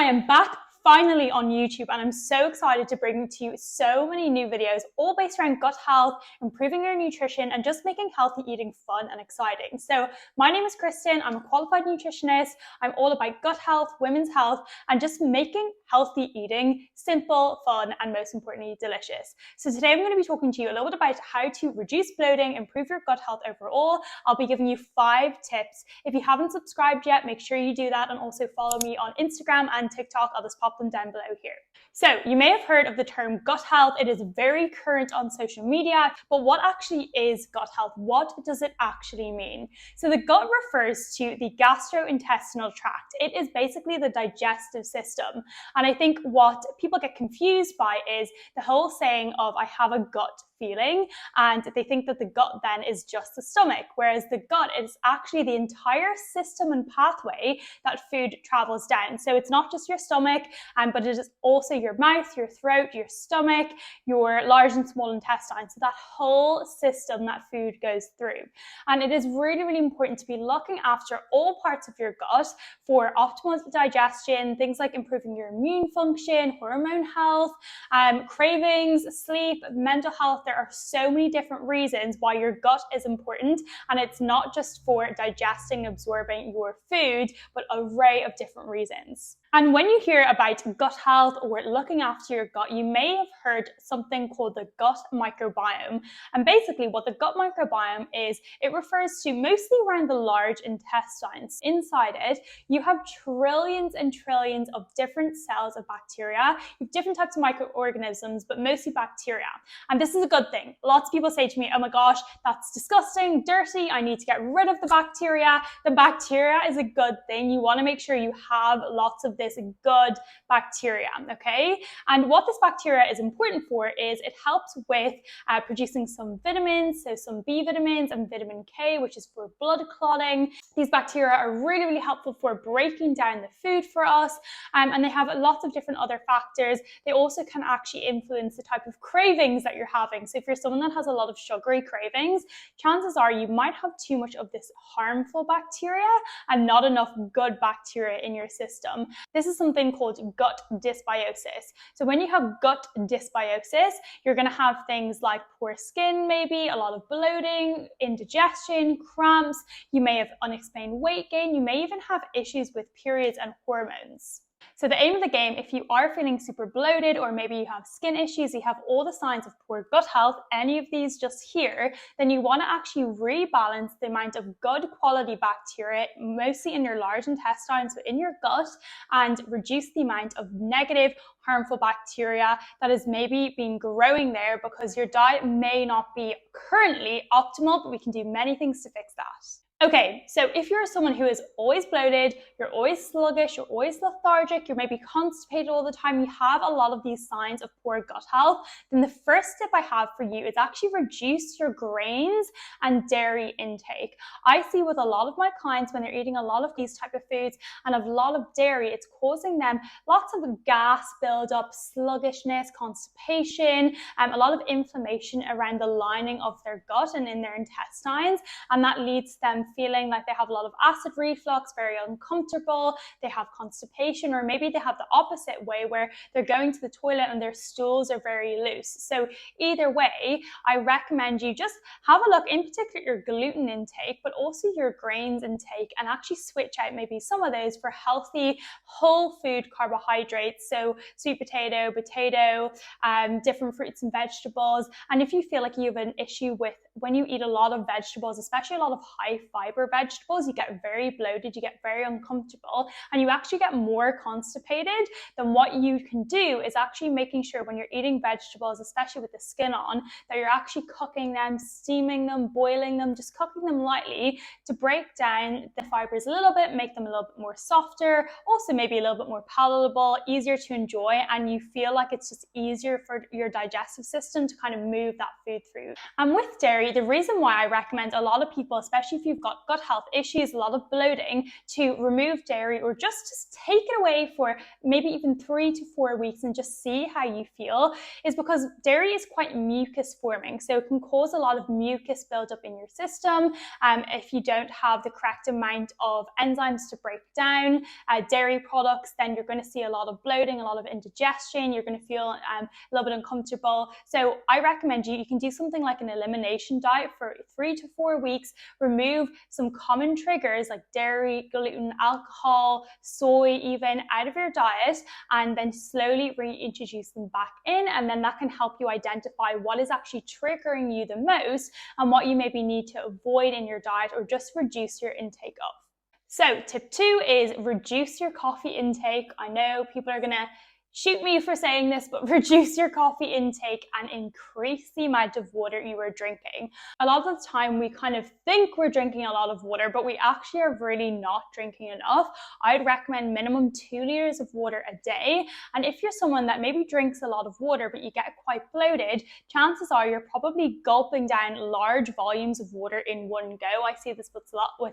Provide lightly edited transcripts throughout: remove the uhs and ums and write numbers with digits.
I am back finally on YouTube, and I'm so excited to bring to you so many new videos, all based around gut health, improving your nutrition, and just making healthy eating fun and exciting. So my name is Kristen. I'm a qualified nutritionist. I'm all about gut health, women's health, and just making healthy eating simple, fun, and most importantly, delicious. So today I'm going to be talking to you a little bit about how to reduce bloating, improve your gut health overall. I'll be giving you 5 tips. If you haven't subscribed yet, make sure you do that, and also follow me on Instagram and TikTok. I'll just pop them down below here. So you may have heard of the term gut health. It is very current on social media, but what actually is gut health? What does it actually mean? So the gut refers to the gastrointestinal tract. It is basically the digestive system. And I think what people get confused by is the whole saying of I have a gut feeling, and they think that the gut then is just the stomach, whereas the gut is actually the entire system and pathway that food travels down. So it's not just your stomach, but it is also your mouth, your throat, your stomach, your large and small intestine. So that whole system that food goes through. And it is really, really important to be looking after all parts of your gut for optimal digestion, things like improving your immune function, hormone health, cravings, sleep, mental health. There are so many different reasons why your gut is important, and it's not just for digesting, absorbing your food, but an array of different reasons. And when you hear about gut health or looking after your gut, you may have heard something called the gut microbiome. And basically what the gut microbiome is, it refers to mostly around the large intestines. Inside it, you have trillions and trillions of different cells of bacteria. You have different types of microorganisms, but mostly bacteria. And this is a good thing. Lots of people say to me, oh my gosh, that's disgusting, dirty, I need to get rid of the bacteria. The bacteria is a good thing. You want to make sure you have lots of this good bacteria, okay? And what this bacteria is important for is it helps with producing some vitamins, so some B vitamins and vitamin K, which is for blood clotting. These bacteria are really, really helpful for breaking down the food for us, and they have lots of different other factors. They also can actually influence the type of cravings that you're having. So if you're someone that has a lot of sugary cravings, chances are you might have too much of this harmful bacteria and not enough good bacteria in your system. This is something called gut disbiosis. So when you have gut dysbiosis, you're going to have things like poor skin, maybe a lot of bloating, indigestion, cramps. You may have unexplained weight gain. You may even have issues with periods and hormones. So the aim of the game, if you are feeling super bloated, or maybe you have skin issues, you have all the signs of poor gut health, any of these just here, then you want to actually rebalance the amount of good quality bacteria, mostly in your large intestines, but in your gut, and reduce the amount of negative, harmful bacteria that is maybe been growing there because your diet may not be currently optimal, but we can do many things to fix that. Okay, so if you're someone who is always bloated, you're always sluggish, you're always lethargic, you're maybe constipated all the time, you have a lot of these signs of poor gut health, then the first tip I have for you is actually reduce your grains and dairy intake. I see with a lot of my clients when they're eating a lot of these type of foods and a lot of dairy, it's causing them lots of gas buildup, sluggishness, constipation, a lot of inflammation around the lining of their gut and in their intestines, and that leads them feeling like they have a lot of acid reflux, very uncomfortable, they have constipation, or maybe they have the opposite way where they're going to the toilet and their stools are very loose. So either way, I recommend you just have a look, in particular your gluten intake, but also your grains intake, and actually switch out maybe some of those for healthy whole food carbohydrates, so sweet potato, different fruits and vegetables. And if you feel like you have an issue with when you eat a lot of vegetables, especially a lot of high fiber vegetables, you get very bloated, you get very uncomfortable, and you actually get more constipated, then what you can do is actually making sure when you're eating vegetables, especially with the skin on, that you're actually cooking them, steaming them, boiling them, just cooking them lightly to break down the fibers a little bit, make them a little bit more softer, also maybe a little bit more palatable, easier to enjoy, and you feel like it's just easier for your digestive system to kind of move that food through. And with dairy, dairy, the reason why I recommend a lot of people, especially if you've got gut health issues, a lot of bloating, to remove dairy or just take it away for maybe even 3 to 4 weeks and just see how you feel, is because dairy is quite mucus forming. So it can cause a lot of mucus buildup in your system if you don't have the correct amount of enzymes to break down dairy products. Then you're going to see a lot of bloating, a lot of indigestion. You're going to feel a little bit uncomfortable. So I recommend you can do something like an elimination diet for 3 to 4 weeks. Remove some common triggers like dairy, gluten, alcohol, soy even out of your diet, and then slowly reintroduce them back in. And then that can help you identify what is actually triggering you the most and what you maybe need to avoid in your diet or just reduce your intake of. So tip 2 is reduce your coffee intake. I know people are going to shoot me for saying this, but reduce your coffee intake and increase the amount of water you are drinking. A lot of the time we kind of think we're drinking a lot of water, but we actually are really not drinking enough. I'd recommend minimum 2 liters of water a day. And if you're someone that maybe drinks a lot of water, but you get quite bloated, chances are you're probably gulping down large volumes of water in one go. I see this with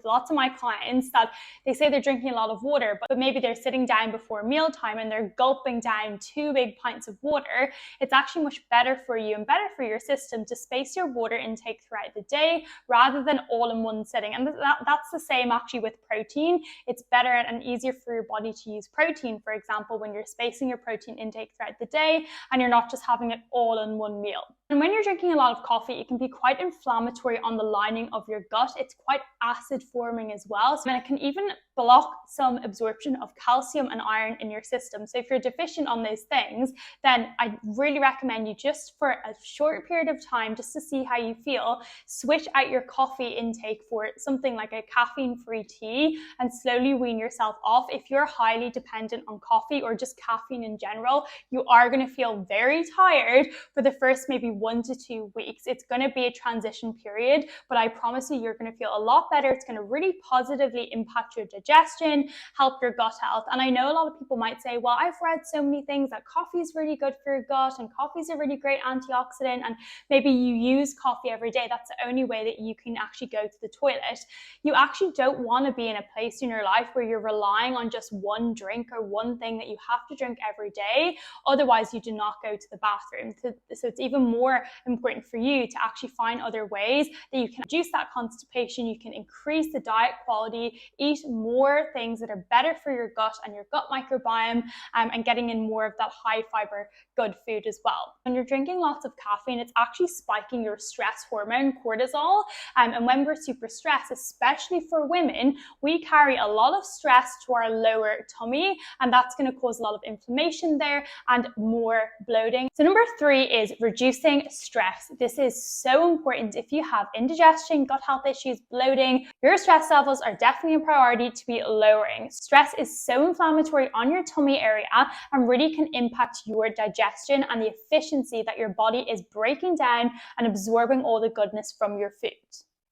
lots of my clients that they say they're drinking a lot of water, but maybe they're sitting down before mealtime and they're gulping down 2 big pints of water. It's actually much better for you and better for your system to space your water intake throughout the day rather than all in one sitting. And that's the same actually with protein. It's better and easier for your body to use protein, for example, when you're spacing your protein intake throughout the day and you're not just having it all in one meal. And when you're drinking a lot of coffee, it can be quite inflammatory on the lining of your gut. It's quite acid forming as well. So it can even block some absorption of calcium and iron in your system. So if you're deficient on those things, then I really recommend you just for a short period of time, just to see how you feel, switch out your coffee intake for something like a caffeine-free tea and slowly wean yourself off. If you're highly dependent on coffee or just caffeine in general, you are going to feel very tired for the first maybe 1 to 2 weeks. It's going to be a transition period, but I promise you, you're going to feel a lot better. It's going to really positively impact your digestion, help your gut health. And I know a lot of people might say, well, I've read so many things that coffee is really good for your gut and coffee is a really great antioxidant, and maybe you use coffee every day. That's the only way that you can actually go to the toilet. You actually don't want to be in a place in your life where you're relying on just one drink or one thing that you have to drink every day. Otherwise, you do not go to the bathroom. So it's even more important for you to actually find other ways that you can reduce that constipation, you can increase the diet quality, eat more things that are better for your gut and your gut microbiome, and getting in more of that high fiber good food as well. When you're drinking lots of caffeine, it's actually spiking your stress hormone, cortisol, and when we're super stressed, especially for women, we carry a lot of stress to our lower tummy, and that's going to cause a lot of inflammation there and more bloating. So number 3 is reducing stress. This is so important. If you have indigestion, gut health issues, bloating, your stress levels are definitely a priority to be lowering. Stress is so inflammatory on your tummy area and really can impact your digestion and the efficiency that your body is breaking down and absorbing all the goodness from your food.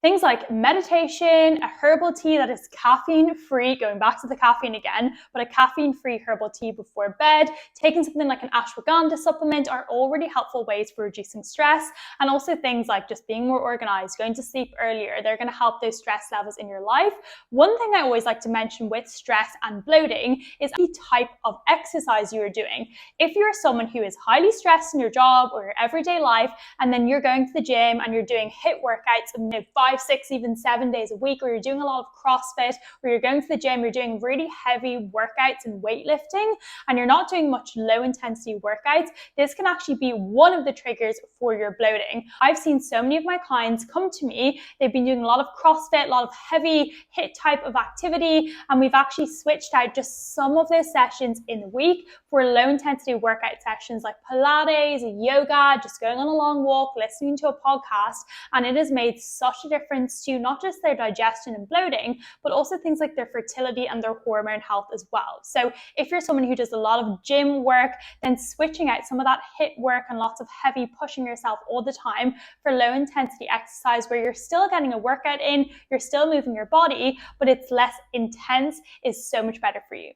Things like meditation, a herbal tea that is caffeine-free, going back to the caffeine again, but a caffeine-free herbal tea before bed, taking something like an ashwagandha supplement are all really helpful ways for reducing stress. And also things like just being more organized, going to sleep earlier, they're going to help those stress levels in your life. One thing I always like to mention with stress and bloating is the type of exercise you are doing. If you're someone who is highly stressed in your job or your everyday life, and then you're going to the gym and you're doing HIIT workouts of 5, 6, even 7 days a week, or you're doing a lot of CrossFit, or you're going to the gym, you're doing really heavy workouts and weightlifting, and you're not doing much low intensity workouts, this can actually be one of the triggers for your bloating. I've seen so many of my clients come to me, they've been doing a lot of CrossFit, a lot of heavy HIIT type of activity, and we've actually switched out just some of those sessions in the week for low intensity workout sessions like Pilates, yoga, just going on a long walk, listening to a podcast, and it has made such a difference to not just their digestion and bloating, but also things like their fertility and their hormone health as well. So if you're someone who does a lot of gym work, then switching out some of that HIIT work and lots of heavy pushing yourself all the time for low intensity exercise where you're still getting a workout in, you're still moving your body, but it's less intense, is so much better for you.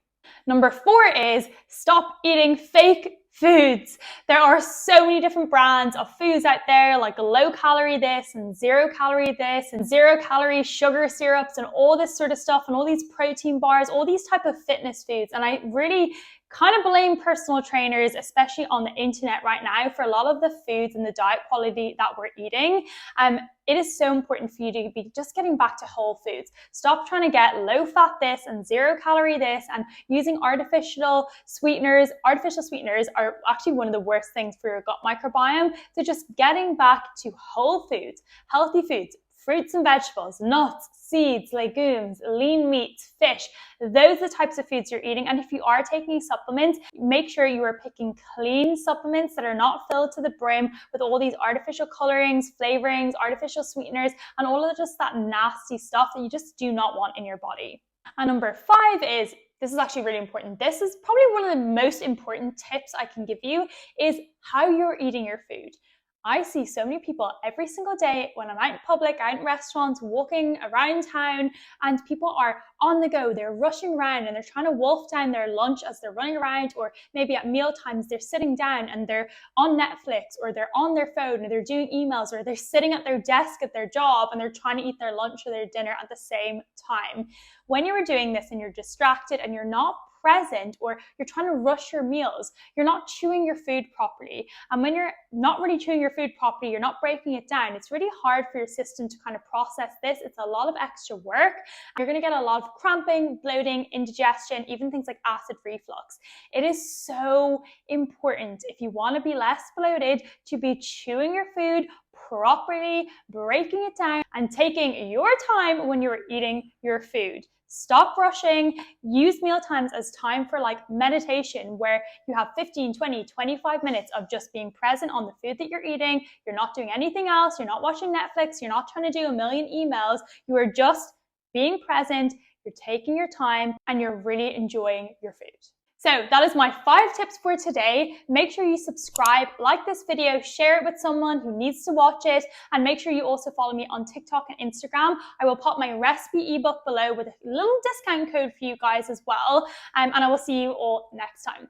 Number 4 is stop eating fake Foods. There are so many different brands of foods out there, like low calorie this and 0 calorie this and 0 calorie sugar syrups and all this sort of stuff, and all these protein bars, all these type of fitness foods. And I really kind of blame personal trainers, especially on the internet right now, for a lot of the foods and the diet quality that we're eating. It is so important for you to be just getting back to whole foods. Stop trying to get low fat this and 0 calorie this and using artificial sweeteners. Artificial sweeteners are actually one of the worst things for your gut microbiome. So just getting back to whole foods, healthy foods, fruits and vegetables, nuts, seeds, legumes, lean meats, fish. Those are the types of foods you're eating. And if you are taking supplements, make sure you are picking clean supplements that are not filled to the brim with all these artificial colorings, flavorings, artificial sweeteners, and all of just that nasty stuff that you just do not want in your body. And number 5 is, this is actually really important. This is probably one of the most important tips I can give you, is how you're eating your food. I see so many people every single day when I'm out in public, out in restaurants, walking around town, and people are on the go. They're rushing around and they're trying to wolf down their lunch as they're running around, or maybe at meal times they're sitting down and they're on Netflix, or they're on their phone, or they're doing emails, or they're sitting at their desk at their job and they're trying to eat their lunch or their dinner at the same time. When you're doing this and you're distracted and you're not present, or you're trying to rush your meals, you're not chewing your food properly. And when you're not really chewing your food properly, you're not breaking it down, it's really hard for your system to kind of process this. It's a lot of extra work. You're going to get a lot of cramping, bloating, indigestion, even things like acid reflux. It is so important, if you want to be less bloated, to be chewing your food properly, breaking it down, and taking your time when you're eating your food. Stop rushing. Use meal times as time for like meditation, where you have 15, 20, 25 minutes of just being present on the food that you're eating. You're not doing anything else. You're not watching Netflix. You're not trying to do a million emails. You are just being present. You're taking your time and you're really enjoying your food. So that is my 5 tips for today. Make sure you subscribe, like this video, share it with someone who needs to watch it, and make sure you also follow me on TikTok and Instagram. I will pop my recipe ebook below with a little discount code for you guys as well. And I will see you all next time.